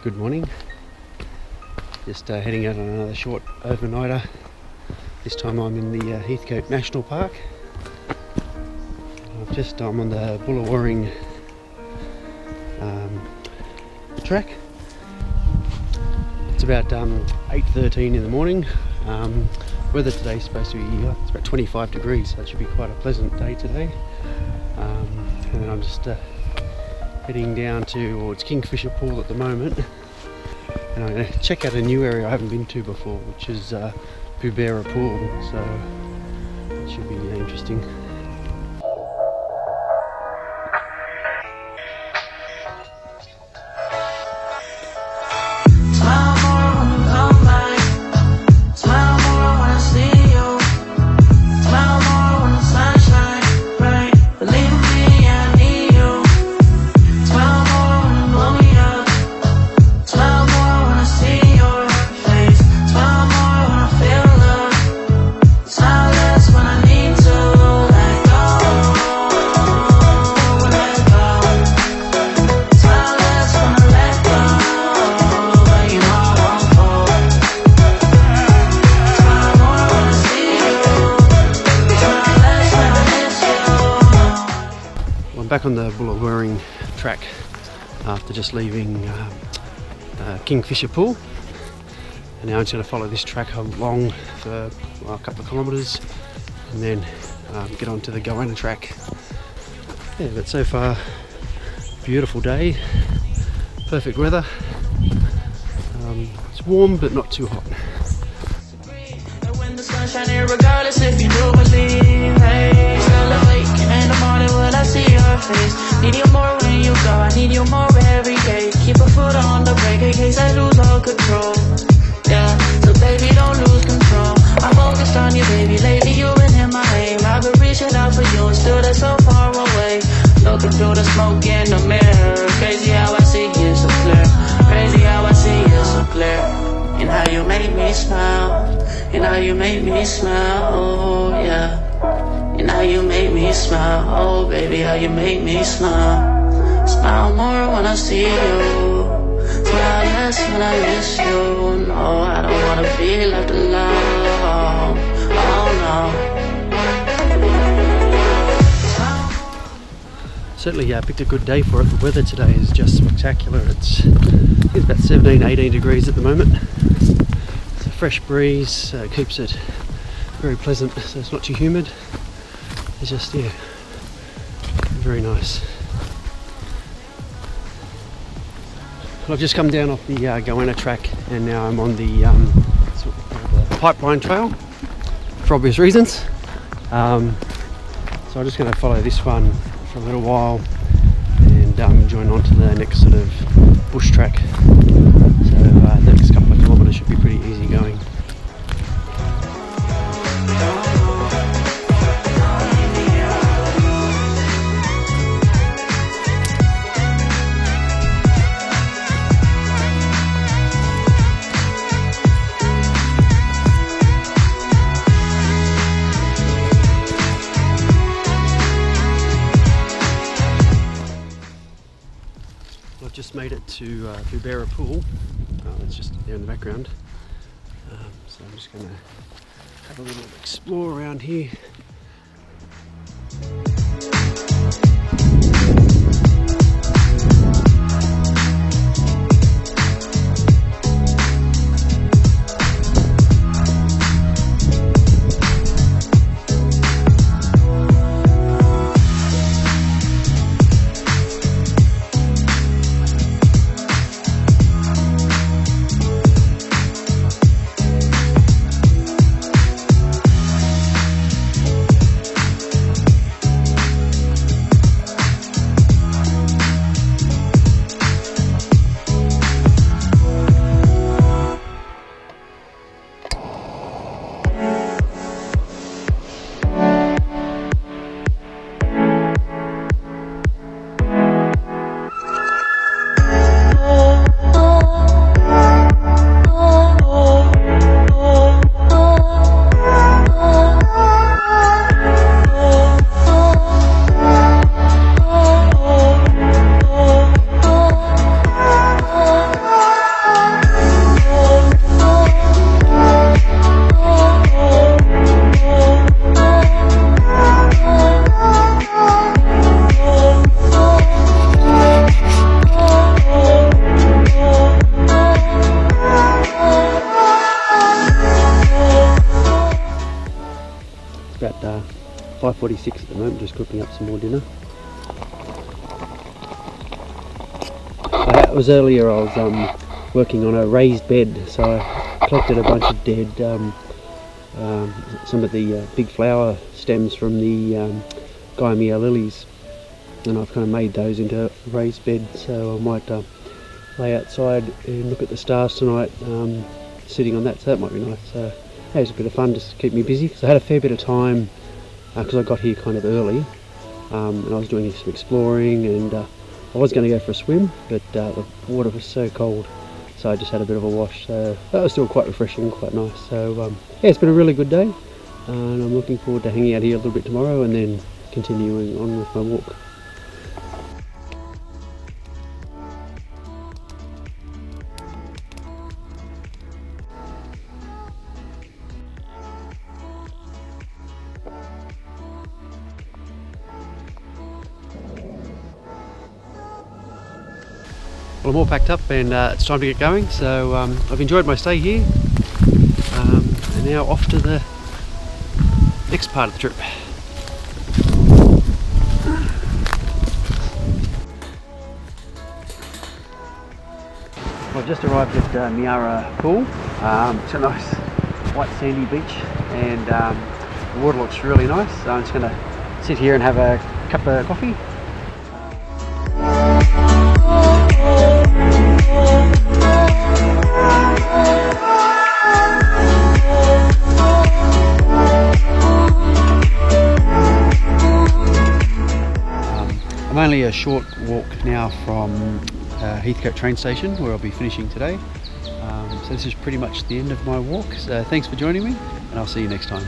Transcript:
Good morning. Just heading out on another short overnighter. This time I'm in the Heathcote National Park. I'm on the Bullawarring track. It's about 8:13 in the morning. Weather today is supposed to be it's about 25 degrees, so it should be quite a pleasant day today. And then I'm just heading down towards Kingfisher Pool at the moment, and I'm going to check out a new area I haven't been to before, which is Boobera Pool, so it should be interesting. Back on the Bullawarring track after just leaving Kingfisher Pool, and now I'm just going to follow this track along for a couple of kilometres and then get onto the Goanna track. Yeah, but so far, beautiful day, perfect weather. It's warm but not too hot. Regardless if you do believe, hey, still awake in the morning when I see your face. Need you more when you go, I need you more every day. Keep a foot on the brake in case I lose all control. Yeah, so baby don't lose control. I focused on you, baby, lately you've been in my aim. I've been reaching out for you and still they're so far away. Looking through the smoke in the mirror. Crazy how I see you so clear. Crazy how I see you so clear. And how you make me smile. And how you make me smile, oh yeah. And how you make me smile, oh baby, how you make me smile. Smile more when I see you. Smile less when I miss you. No, I don't wanna be left alone. Oh no. Certainly picked a good day for it. The weather today is just spectacular. It's about 17-18 degrees at the moment. Fresh breeze keeps it very pleasant, so it's not too humid. It's just, yeah, very nice. I've just come down off the Goanna track, and now I'm on the pipeline trail for obvious reasons. So I'm just going to follow this one for a little while and join on to the next sort of bush track. So the next couple of kilometres should be pretty easy going. I've just made it to Boobera Pool. It's just there in the background. So I'm just going to have a little explore around here. 5:46 at the moment, just cooking up some more dinner. It was earlier, I was working on a raised bed, so I collected a bunch of dead, some of the big flower stems from the Gymea lilies, and I've kind of made those into a raised bed, so I might lay outside and look at the stars tonight, sitting on that, so that might be nice. So yeah, it was a bit of fun just to keep me busy, because I had a fair bit of time, because I got here kind of early, and I was doing some exploring, and I was going to go for a swim, but the water was so cold, so I just had a bit of a wash, so that was still quite refreshing, quite nice. So yeah, it's been a really good day, and I'm looking forward to hanging out here a little bit tomorrow and then continuing on with my walk. Well, I'm all packed up and it's time to get going, so I've enjoyed my stay here, and now off to the next part of the trip. Well, I've just arrived at Boobera Pool. It's a nice white sandy beach, and the water looks really nice, so I'm just going to sit here and have a cup of coffee. I'm only a short walk now from Heathcote train station, where I'll be finishing today. So this is pretty much the end of my walk. So thanks for joining me, and I'll see you next time.